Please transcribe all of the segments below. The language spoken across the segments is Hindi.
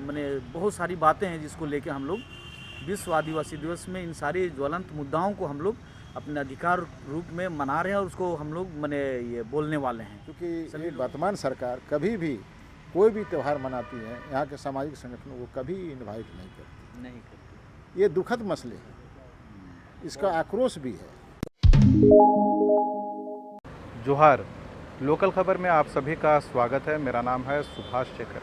मैंने बहुत सारी बातें हैं जिसको लेके हम लोग विश्व आदिवासी दिवस में इन सारे ज्वलंत मुद्दाओं को हम लोग अपने अधिकार रूप में मना रहे हैं और उसको हम लोग मैंने ये बोलने वाले हैं। क्योंकि ये वर्तमान सरकार कभी भी कोई भी त्यौहार मनाती है, यहाँ के सामाजिक संगठनों को कभी इनवाइट नहीं करती। ये दुखद मसले हैं, इसका आक्रोश भी है। जोहार, लोकल खबर में आप सभी का स्वागत है। मेरा नाम है सुभाष शेखर।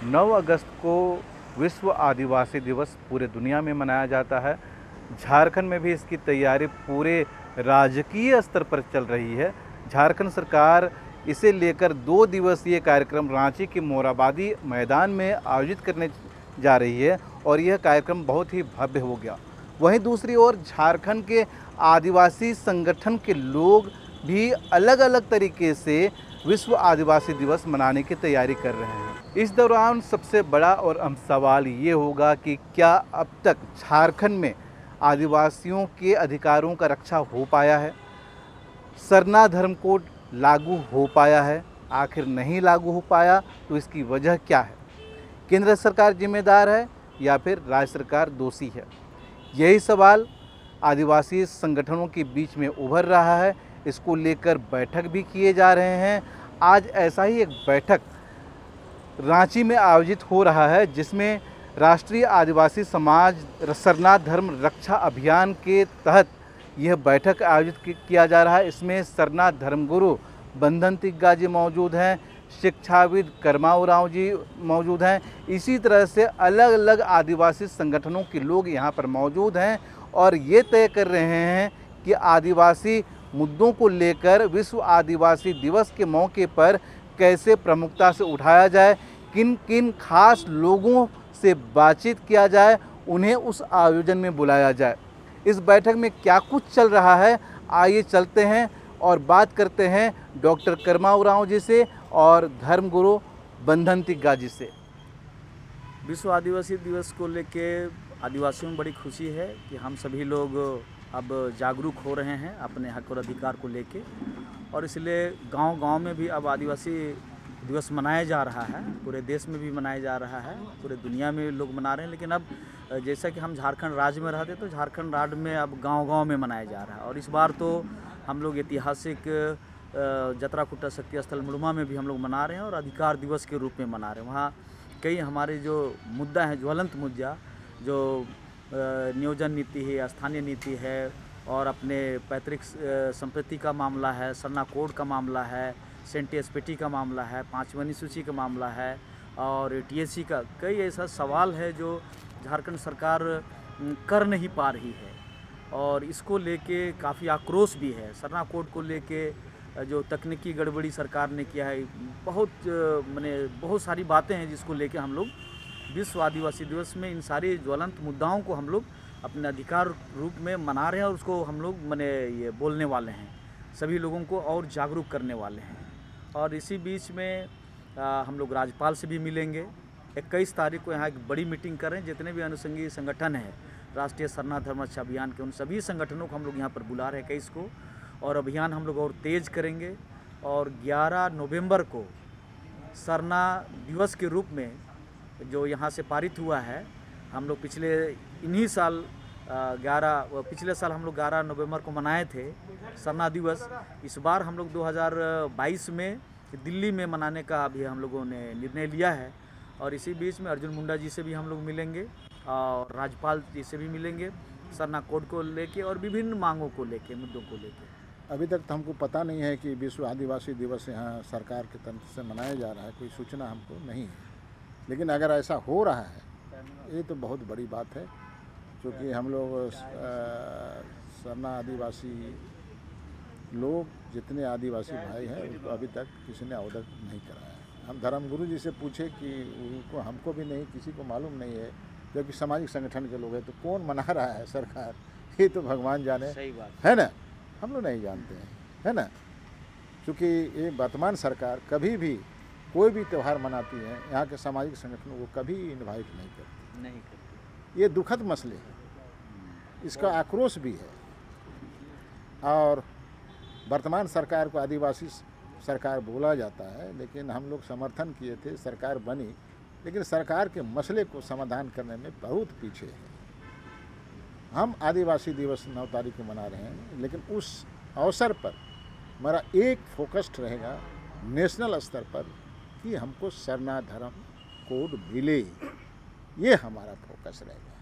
9 अगस्त को विश्व आदिवासी दिवस पूरे दुनिया में मनाया जाता है। झारखंड में भी इसकी तैयारी पूरे राजकीय स्तर पर चल रही है। झारखंड सरकार इसे लेकर 2 दिवसीय कार्यक्रम रांची के मोराबादी मैदान में आयोजित करने जा रही है और यह कार्यक्रम बहुत ही भव्य हो गया। वहीं दूसरी ओर झारखंड के आदिवासी संगठन के लोग भी अलग अलग तरीके से विश्व आदिवासी दिवस मनाने की तैयारी कर रहे हैं। इस दौरान सबसे बड़ा और अहम सवाल ये होगा कि क्या अब तक झारखंड में आदिवासियों के अधिकारों का रक्षा हो पाया है? सरना धर्म कोड लागू हो पाया है? आखिर नहीं लागू हो पाया तो इसकी वजह क्या है? केंद्र सरकार जिम्मेदार है या फिर राज्य सरकार दोषी है? यही सवाल आदिवासी संगठनों के बीच में उभर रहा है। इसको लेकर बैठक भी किए जा रहे हैं। आज ऐसा ही एक बैठक रांची में आयोजित हो रहा है जिसमें राष्ट्रीय आदिवासी समाज सरना धर्म रक्षा अभियान के तहत यह बैठक आयोजित किया जा रहा है। इसमें सरना धर्मगुरु बंधन तिग्गा जी मौजूद हैं, शिक्षाविद कर्मा उरांव जी मौजूद हैं। इसी तरह से अलग अलग आदिवासी संगठनों के लोग यहाँ पर मौजूद हैं और ये तय कर रहे हैं कि आदिवासी मुद्दों को लेकर विश्व आदिवासी दिवस के मौके पर कैसे प्रमुखता से उठाया जाए, किन किन खास लोगों से बातचीत किया जाए, उन्हें उस आयोजन में बुलाया जाए। इस बैठक में क्या कुछ चल रहा है, आइए चलते हैं और बात करते हैं डॉक्टर कर्मा उरांव जी से और धर्मगुरु बंधन तिग्गा जी से। विश्व आदिवासी दिवस को लेके आदिवासियों में बड़ी खुशी है कि हम सभी लोग अब जागरूक हो रहे हैं अपने हक और अधिकार को लेके, और इसलिए गांव-गांव में भी अब आदिवासी दिवस मनाया जा रहा है। पूरे देश में भी मनाया जा रहा है, पूरे दुनिया में लोग मना रहे हैं। लेकिन अब जैसा कि हम झारखंड राज्य में रहते तो झारखंड राज्य में अब गांव-गांव में मनाया जा रहा है। और इस बार तो हम लोग ऐतिहासिक जतराकुट्टा शक्ति स्थल मुड़मा में भी हम लोग मना रहे हैं और अधिकार दिवस के रूप में मना रहे हैं। वहाँ कई हमारे जो मुद्दा हैं, ज्वलंत मुद्दा, जो नियोजन नीति है, स्थानीय नीति है और अपने पैतृक संपत्ति का मामला है, सरना कोड का मामला है, सेंटी एसपीटी का मामला है, 5वीं अनुसूची का मामला है और टीएससी का कई ऐसा सवाल है जो झारखंड सरकार कर नहीं पा रही है और इसको लेके काफ़ी आक्रोश भी है। सरना कोड को लेके जो तकनीकी गड़बड़ी सरकार ने किया है, बहुत सारी बातें हैं जिसको लेके हम लोग विश्व आदिवासी दिवस में इन सारे ज्वलंत मुद्दाओं को हम लोग अपने अधिकार रूप में मना रहे हैं और उसको हम लोग ये बोलने वाले हैं, सभी लोगों को और जागरूक करने वाले हैं। और इसी बीच में हम लोग राज्यपाल से भी मिलेंगे। 21 तारीख को यहाँ एक बड़ी मीटिंग करें। जितने भी अनुषंगी संगठन हैं राष्ट्रीय सरना धर्म रक्षा अभियान के, उन सभी संगठनों को हम लोग यहाँ पर बुला रहे हैं 21 को, और अभियान हम लोग और तेज़ करेंगे। और 11 नवंबर को सरना दिवस के रूप में जो यहाँ से पारित हुआ है, हम लोग पिछले साल हम लोग 11 नवंबर को मनाए थे सरना दिवस। इस बार हम लोग 2022 में दिल्ली में मनाने का अभी हम लोगों ने निर्णय लिया है। और इसी बीच में अर्जुन मुंडा जी से भी हम लोग मिलेंगे और राज्यपाल जी से भी मिलेंगे, सरना कोड को लेके और विभिन्न मांगों को लेके, मुद्दों को लेके। अभी तक तो हमको पता नहीं है कि विश्व आदिवासी दिवस यहाँ सरकार के तरफ से मनाया जा रहा है, कोई सूचना हमको नहीं है। लेकिन अगर ऐसा हो रहा है ये तो बहुत बड़ी बात है, क्योंकि हम लोग सरना आदिवासी लोग जितने आदिवासी भाई हैं उसको अभी तक किसी ने अवगत नहीं कराया है। हम धर्मगुरु जी से पूछे कि उनको, हमको भी नहीं, किसी को मालूम नहीं है, जबकि सामाजिक संगठन के लोग हैं, तो कौन मना रहा है सरकार, ये तो भगवान जाने। सही बात है ना, हम लोग नहीं जानते हैं, है ना। क्योंकि ये वर्तमान सरकार कभी भी कोई भी त्यौहार मनाती है, यहाँ के सामाजिक संगठनों को कभी इनवाइट नहीं करती। ये दुखद मसले हैं, इसका आक्रोश भी है। और वर्तमान सरकार को आदिवासी सरकार बोला जाता है, लेकिन हम लोग समर्थन किए थे, सरकार बनी, लेकिन सरकार के मसले को समाधान करने में बहुत पीछे है। हम आदिवासी दिवस 9 तारीख को मना रहे हैं, लेकिन उस अवसर पर हमारा एक फोकस्ड रहेगा नेशनल स्तर पर कि हमको सरना धर्म कोड मिले, ये हमारा फोकस रहेगा।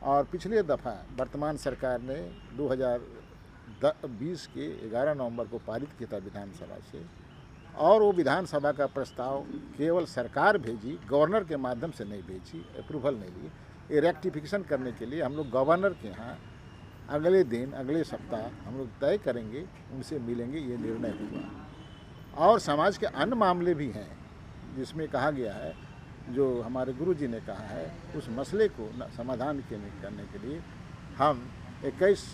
और पिछले दफ़ा वर्तमान सरकार ने 2020 के 11 नवंबर को पारित किया था विधानसभा से, और वो विधानसभा का प्रस्ताव केवल सरकार भेजी, गवर्नर के माध्यम से नहीं भेजी, अप्रूवल नहीं ली। ये रेक्टिफिकेशन करने के लिए हम लोग गवर्नर के यहाँ अगले दिन, अगले सप्ताह हम लोग तय करेंगे, उनसे मिलेंगे, ये निर्णय हुआ। और समाज के अन्य मामले भी हैं जिसमें कहा गया है, जो हमारे गुरुजी ने कहा है, उस मसले को समाधान करने के लिए हम 21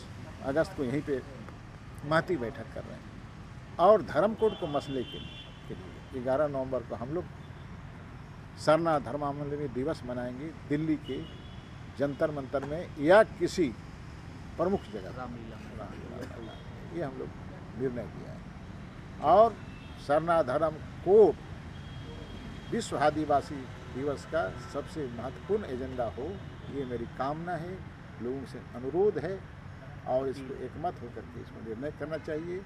अगस्त को यहीं पे महती बैठक कर रहे हैं। और धर्म कोड को मसले के लिए 11 नवंबर को हम लोग सरना धर्मावलंबी दिवस मनाएंगे दिल्ली के जंतर मंतर में या किसी प्रमुख जगह, ये हम लोग निर्णय किया है। और सरना धर्म कोड विश्व आदिवासी दिवस का सबसे महत्वपूर्ण एजेंडा हो, ये मेरी कामना है, लोगों से अनुरोध है, और इसको एकमत होकर के इसमें निर्णय करना चाहिए।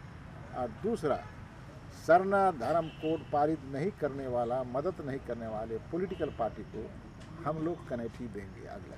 और दूसरा, सरना धर्म कोड पारित नहीं करने वाला, मदद नहीं करने वाले पॉलिटिकल पार्टी को हम लोग कनेक्टिव देंगे अगला।